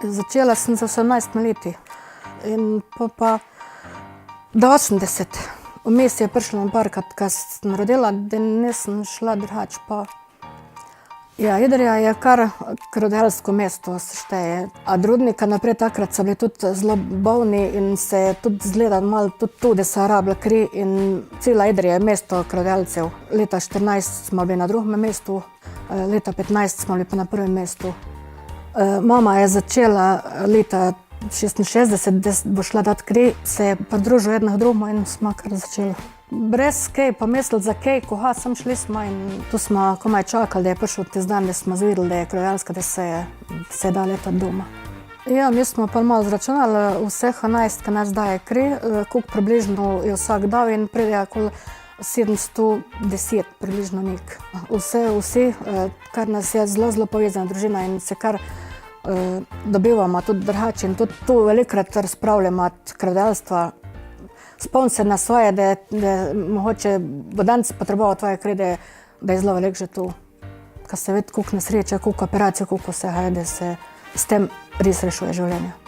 Začela sem z 18 leti in pa do 80. Vmes je prišlo na parkrat, ko sem rodila, da nisem šla drugače pa. Ja, Idrija je kar rodeljsko mesto se šteje, a Rudnika naprej takrat so bili tudi zelo bolni in se je tudi izgleda malo tudi tu, da so rabili kri in cela Idrija je mesto rodeljcev. Leta 14 smo bili na drugem mestu, leta 15 smo bili pa na prvem mestu. Mama je začela leta 66, da bo šla dati kri, se je pridružil eden k drugemu in smo kar začeli. Brez kaj pomisliti za kaj, koga sem šli smo in tu smo komaj čakali, da je prišel tisti dan, da smo zvideli, da je rodeljska, da se je da letati doma. Ja, mi smo pa malo zračunali vseh 11, ki nas daje kri, koliko približno je vsak dal in pride okoli 710 približno nek. Vsi, kar nas je zelo povezana družina in se kar dobivamo tudi drugače in tudi tu velikokrat razpravljamo od rodeljstva. Spomni se na svoje, da mogoče bo danes potreboval tvoje kri, da je zelo veliko že tu. Ko se vidi, koliko nesreče, koliko operacij, koliko vsega je, da se s tem res rešuje življenje.